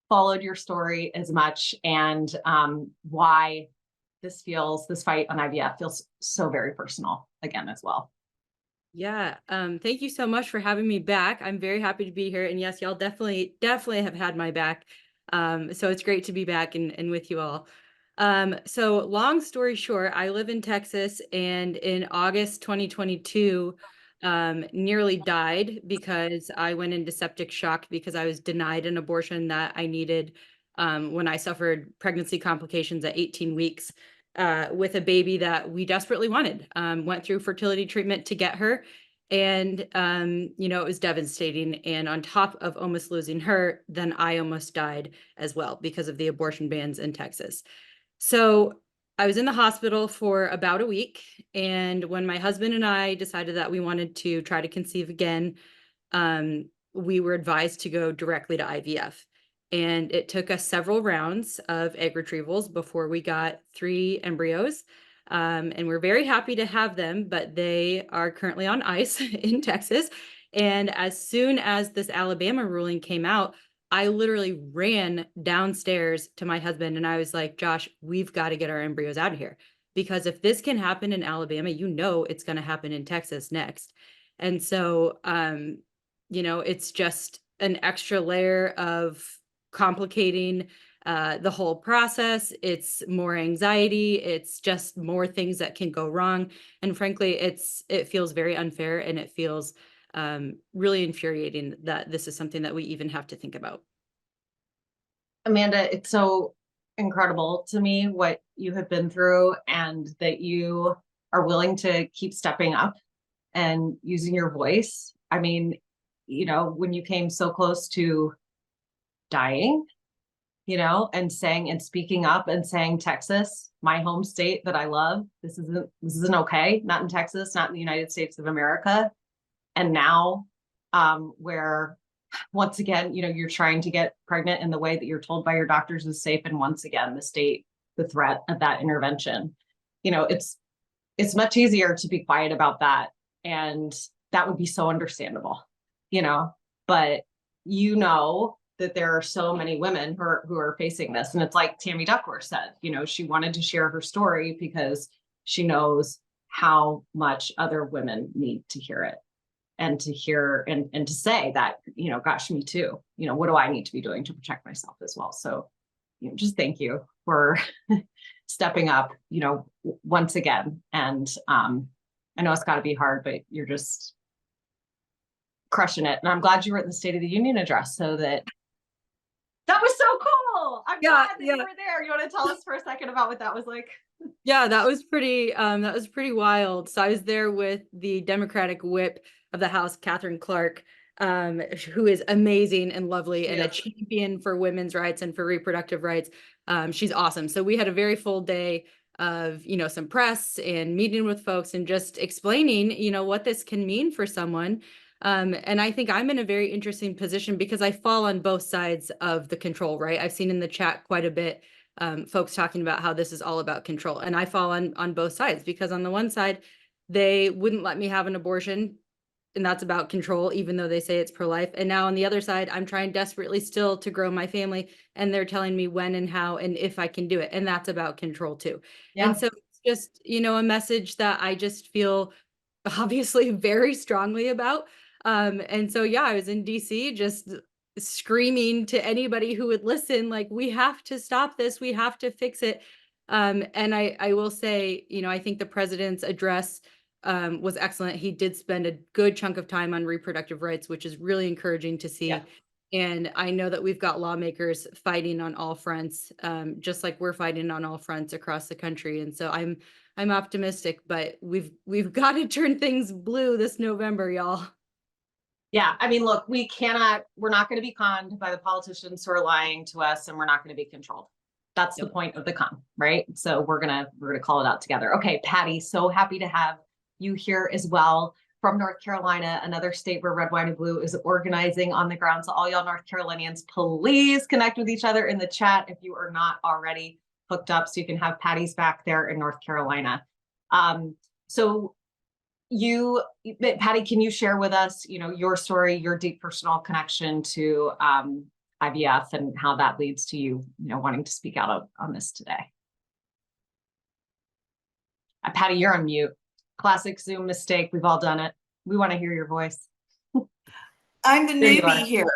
followed your story as much, and why this fight on IVF feels so very personal again as well. Yeah, thank you so much for having me back. I'm very happy to be here. And yes, y'all definitely have had my back. So it's great to be back and with you all. So long story short, I live in Texas, and in August 2022, nearly died because I went into septic shock because I was denied an abortion that I needed when I suffered pregnancy complications at 18 weeks with a baby that we desperately wanted. Went through fertility treatment to get her. And, it was devastating. And on top of almost losing her, then I almost died as well because of the abortion bans in Texas. So I was in the hospital for about a week. And when my husband and I decided that we wanted to try to conceive again, we were advised to go directly to IVF. And it took us several rounds of egg retrievals before we got 3 embryos. And we're very happy to have them, but they are currently on ice in Texas. And as soon as this Alabama ruling came out, I literally ran downstairs to my husband and I was like, Josh, we've got to get our embryos out of here. Because if this can happen in Alabama, it's going to happen in Texas next. And so, it's just an extra layer of complicating the whole process. It's more anxiety. It's just more things that can go wrong. And frankly, it feels very unfair, and it feels really infuriating that this is something that we even have to think about. Amanda, it's so incredible to me what you have been through, and that you are willing to keep stepping up and using your voice. I mean, when you came so close to dying, and speaking up and saying, Texas, my home state that I love, this isn't okay. Not in Texas, not in the United States of America. And now, where once again, you're trying to get pregnant in the way that you're told by your doctors is safe. And once again, the threat of that intervention, it's much easier to be quiet about that. And that would be so understandable, but that there are so many women who are facing this. And it's like Tammy Duckworth said, she wanted to share her story because she knows how much other women need to hear it, and to hear and to say that, gosh, me too. What do I need to be doing to protect myself as well? So, just thank you for stepping up, once again. And I know it's got to be hard, but you're just crushing it. And I'm glad you were at the State of the Union address, so that was so cool. I'm glad that you were there. You want to tell us for a second about what that was like? Yeah, that was pretty wild. So I was there with the Democratic whip of the House, Catherine Clark, who is amazing and lovely and a champion for women's rights and for reproductive rights. She's awesome. So we had a very full day of, some press and meeting with folks and just explaining, what this can mean for someone. And I think I'm in a very interesting position because I fall on both sides of the control, right? I've seen in the chat quite a bit folks talking about how this is all about control. And I fall on both sides, because on the one side, they wouldn't let me have an abortion, and that's about control, even though they say it's pro-life. And now on the other side, I'm trying desperately still to grow my family, and they're telling me when and how and if I can do it. And that's about control too. Yeah. And so it's just, a message that I just feel obviously very strongly about. And so, I was in DC just screaming to anybody who would listen, like, we have to stop this. We have to fix it. And I will say, I think the president's address was excellent. He did spend a good chunk of time on reproductive rights, which is really encouraging to see. Yeah. And I know that we've got lawmakers fighting on all fronts, just like we're fighting on all fronts across the country. And so I'm optimistic, but we've got to turn things blue this November, y'all. Yeah, I mean, look, we're not going to be conned by the politicians who are lying to us, and we're not going to be controlled. That's the Yep. point of the con, right? So we're gonna call it out together. Okay, Patty, so happy to have you here as well from North Carolina, another state where Red, White, and Blue is organizing on the ground. So all y'all North Carolinians, please connect with each other in the chat if you are not already hooked up, so you can have Patty's back there in North Carolina. So Patty, can you share with us, your story, your deep personal connection to IVF, and how that leads to you, wanting to speak out on this today? Patty, you're on mute. Classic Zoom mistake. We've all done it. We want to hear your voice. I'm the There you newbie here.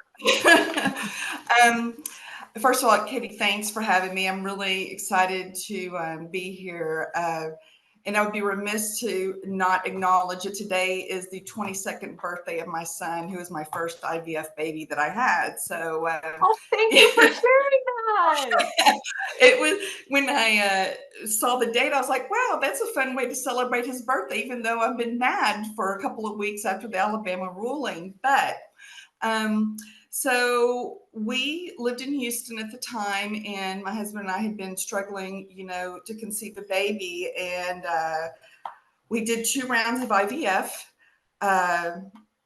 First of all, Katie, thanks for having me. I'm really excited to be here. And I would be remiss to not acknowledge that today is the 22nd birthday of my son, who is my first IVF baby that I had. So, oh, thank you for sharing that. It was, when I saw the date, I was like, wow, that's a fun way to celebrate his birthday, even though I've been mad for a couple of weeks after the Alabama ruling. But so we lived in Houston at the time, and my husband and I had been struggling, to conceive a baby. And we did 2 rounds of IVF.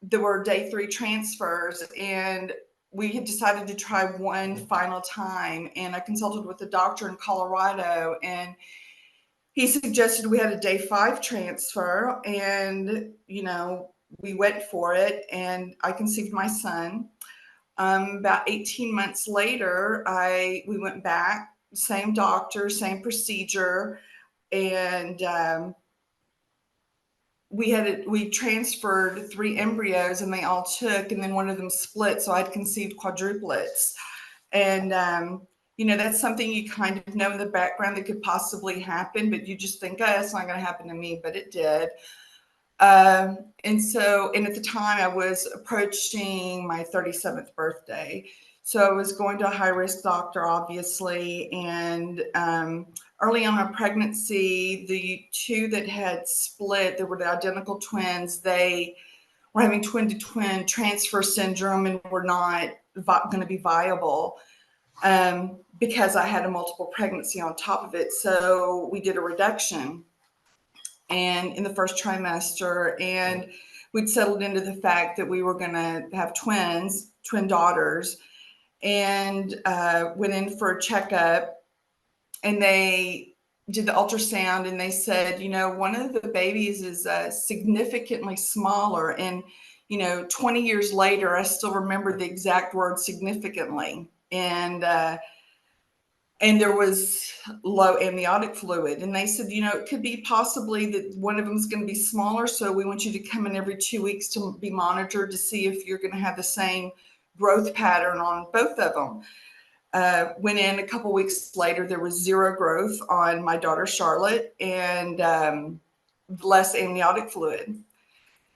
There were day 3 transfers, and we had decided to try one final time. And I consulted with a doctor in Colorado, and he suggested we had a day 5 transfer. And, we went for it, and I conceived my son. About 18 months later, we went back, same doctor, same procedure, and we transferred 3 embryos, and they all took, and then one of them split, so I'd conceived quadruplets. And that's something you kind of know in the background that could possibly happen, but you just think, oh, it's not going to happen to me, but it did. And at the time I was approaching my 37th birthday. So I was going to a high-risk doctor, obviously. And early on in my pregnancy, the 2 that had split, they were the identical twins. They were having twin-to-twin transfer syndrome and were not going to be viable because I had a multiple pregnancy on top of it. So we did a reduction and in the first trimester, and we'd settled into the fact that we were going to have twin daughters, and went in for a checkup, and they did the ultrasound, and they said, one of the babies is significantly smaller. And 20 years later, I still remember the exact word significantly. And there was low amniotic fluid. And they said, it could be possibly that one of them is going to be smaller. So we want you to come in every 2 weeks to be monitored to see if you're going to have the same growth pattern on both of them. Went in a couple weeks later, there was 0 growth on my daughter, Charlotte, and less amniotic fluid.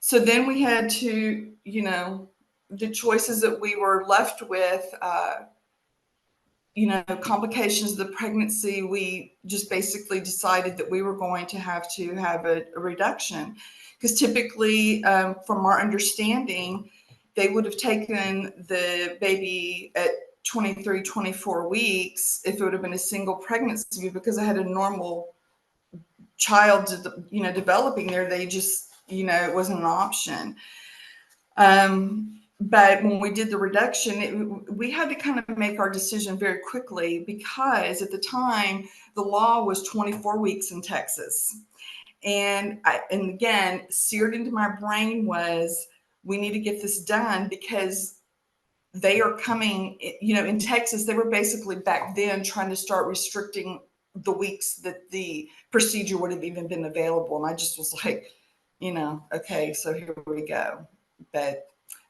So then we had to, the choices that we were left with, complications of the pregnancy, we just basically decided that we were going to have a reduction, because typically, from our understanding, they would have taken the baby at 23, 24 weeks if it would have been a single pregnancy, because I had a normal child, developing there. They just, it wasn't an option. But when we did the reduction, we had to kind of make our decision very quickly, because at the time the law was 24 weeks in Texas. And again, seared into my brain was, we need to get this done, because they are coming, in Texas, they were basically back then trying to start restricting the weeks that the procedure would have even been available. And I just was like, okay, so here we go.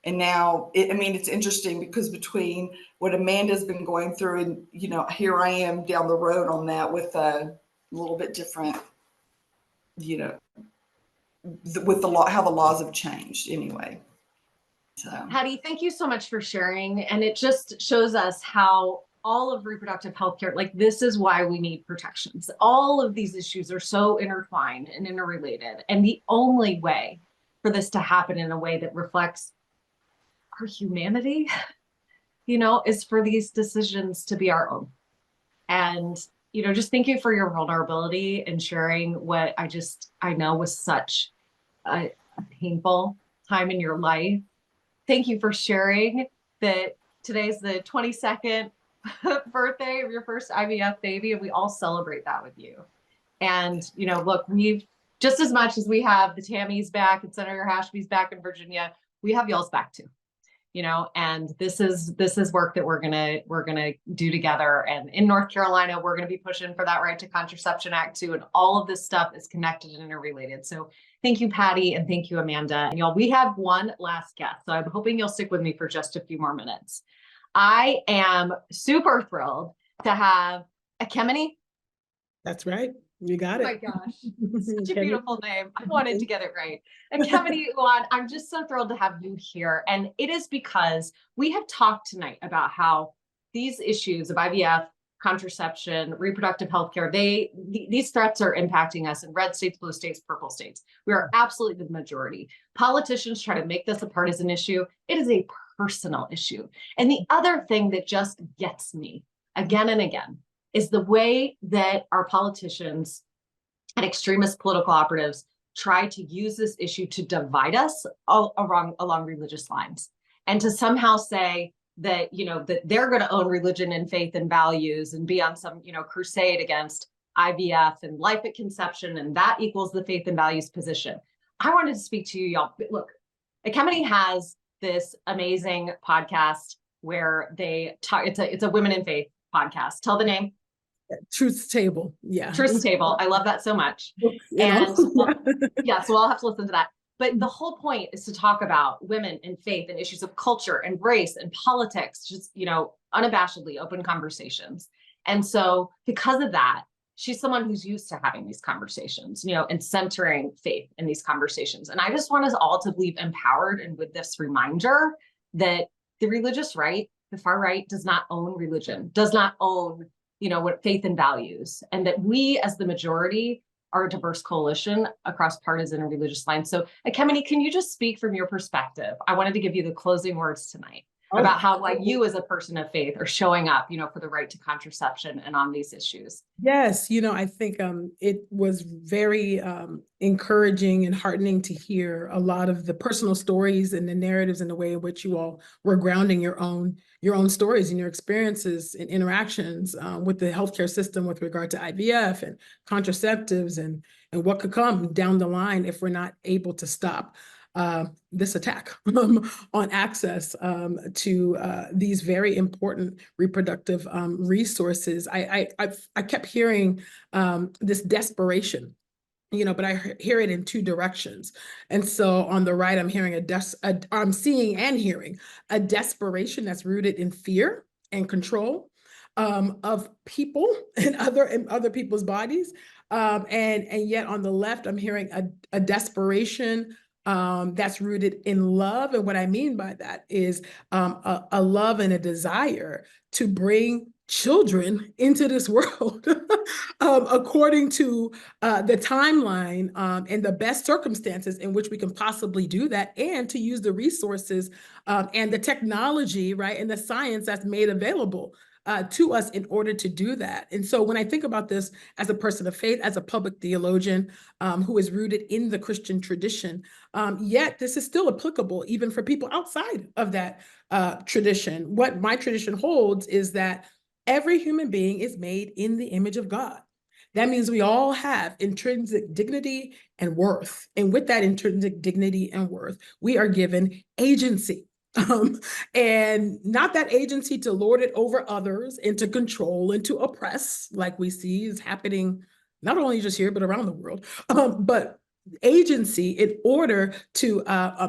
And now, it's interesting, because between what Amanda's been going through and, here I am down the road on that with a little bit different, with the law, how the laws have changed anyway. So Patty, thank you so much for sharing. And it just shows us how all of reproductive healthcare, like this is why we need protections. All of these issues are so intertwined and interrelated. And the only way for this to happen in a way that reflects our humanity, is for these decisions to be our own. And, just thank you for your vulnerability and sharing what I know was such a painful time in your life. Thank you for sharing that today's the 22nd birthday of your first IVF baby, and we all celebrate that with you. And, look, we've just as much as we have the Tammys back and Senator Hashby's back in Virginia, we have y'all's back too. And this is work that we're gonna do together. And in North Carolina, we're gonna be pushing for that Right to Contraception Act too. And all of this stuff is connected and interrelated. So thank you, Patty, and thank you, Amanda. And y'all, we have one last guest, so I'm hoping you'll stick with me for just a few more minutes. I am super thrilled to have Ekemini. That's right. You got it. Oh my gosh, such a beautiful name. I wanted to get it right. And Ekemini, I'm just so thrilled to have you here. And it is because we have talked tonight about how these issues of IVF, contraception, reproductive health care, these threats are impacting us in red states, blue states, purple states. We are absolutely the majority. Politicians try to make this a partisan issue. It is a personal issue. And the other thing that just gets me again and again is the way that our politicians and extremist political operatives try to use this issue to divide us along religious lines, and to somehow say that, that they're going to own religion and faith and values and be on some, crusade against IVF and life at conception, and that equals the faith and values position. I wanted to speak to you, y'all. Look, Ekemini has this amazing podcast where they talk. It's a women in faith podcast. Tell the name. Truth's Table. Yeah. Truth's Table. I love that so much. And yeah, so I'll have to listen to that. But the whole point is to talk about women and faith and issues of culture and race and politics, just, unabashedly open conversations. And so because of that, she's someone who's used to having these conversations, and centering faith in these conversations. And I just want us all to leave empowered and with this reminder that the religious right, the far right, does not own religion, does not own what faith and values, and that we as the majority are a diverse coalition across partisan and religious lines. So Ekemini, can you just speak from your perspective? I wanted to give you the closing words tonight about how you as a person of faith are showing up, for the right to contraception and on these issues. yes, I think it was very encouraging and heartening to hear a lot of the personal stories and the narratives and the way in which you all were grounding your own stories and your experiences and interactions with the healthcare system with regard to IVF and contraceptives and what could come down the line if we're not able to stop this attack on access to these very important reproductive resources. I kept hearing this desperation, but I hear it in two directions. And so on the right, I'm hearing I'm seeing and hearing a desperation that's rooted in fear and control of people and other people's bodies. And yet on the left, I'm hearing a desperation that's rooted in love. And what I mean by that is a love and a desire to bring children into this world according to the timeline and the best circumstances in which we can possibly do that, and to use the resources and the technology, right, and the science that's made available to us in order to do that. And so when I think about this as a person of faith, as a public theologian who is rooted in the Christian tradition, yet this is still applicable even for people outside of that tradition. What my tradition holds is that every human being is made in the image of God. That means we all have intrinsic dignity and worth. And with that intrinsic dignity and worth, we are given agency. And not that agency to lord it over others and to control and to oppress, like we see is happening not only just here, but around the world, but agency in order to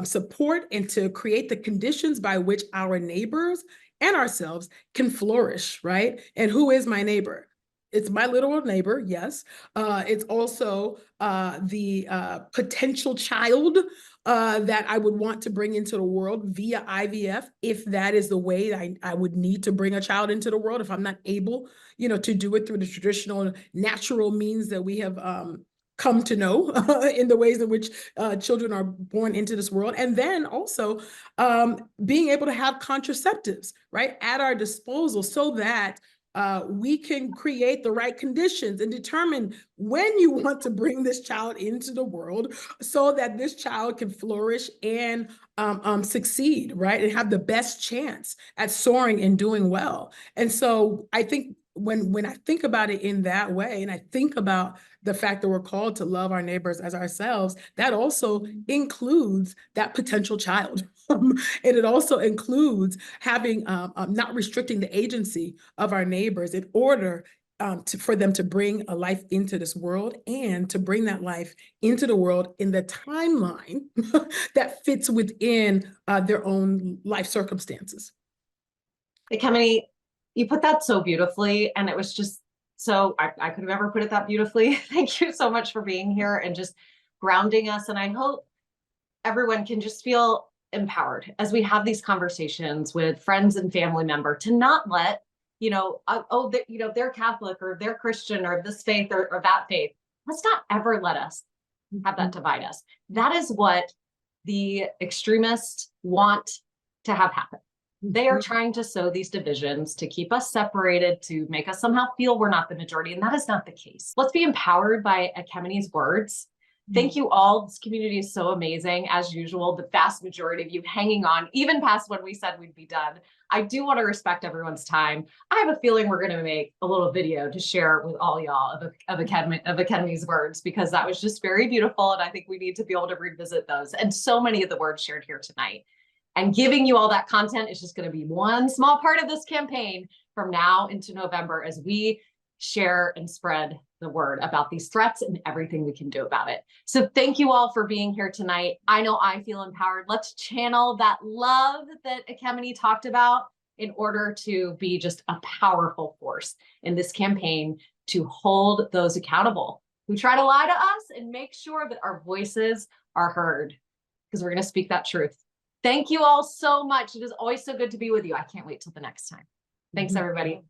support and to create the conditions by which our neighbors and ourselves can flourish, right? And who is my neighbor? it's my literal neighbor, yes. It's also the potential child that I would want to bring into the world via IVF, if that is the way I would need to bring a child into the world, if I'm not able, to do it through the traditional natural means that we have come to know in the ways in which children are born into this world. And then also being able to have contraceptives, right, at our disposal, so that we can create the right conditions and determine when you want to bring this child into the world, so that this child can flourish and succeed, right, and have the best chance at soaring and doing well. And so I think when I think about it in that way, and I think about the fact that we're called to love our neighbors as ourselves, that also includes that potential child. And it also includes having not restricting the agency of our neighbors in order for them to bring a life into this world, and to bring that life into the world in the timeline that fits within their own life circumstances. Ekemini, you put that so beautifully, and it was just so I could have never put it that beautifully. Thank you so much for being here and just grounding us. And I hope everyone can just feel empowered as we have these conversations with friends and family member, to not let, they're Catholic or they're Christian or this faith or that faith. Let's not ever let us have that divide us. That is what the extremists want to have happen. They are trying to sow these divisions to keep us separated, to make us somehow feel we're not the majority. And that is not the case. Let's be empowered by Ekemini's words. Thank you all. This community is so amazing. As usual, the vast majority of you hanging on, even past when we said we'd be done. I do want to respect everyone's time. I have a feeling we're going to make a little video to share with all y'all of Ekemini's words, because that was just very beautiful. And I think we need to be able to revisit those. And so many of the words shared here tonight. And giving you all that content is just going to be one small part of this campaign from now into November, as we share and spread the word about these threats and everything we can do about it. So thank you all for being here tonight. I know I feel empowered. Let's channel that love that Ekemini talked about in order to be just a powerful force in this campaign to hold those accountable who try to lie to us, and make sure that our voices are heard, because we're going to speak that truth. Thank you all so much. It is always so good to be with you. I can't wait till the next time. Thanks, everybody.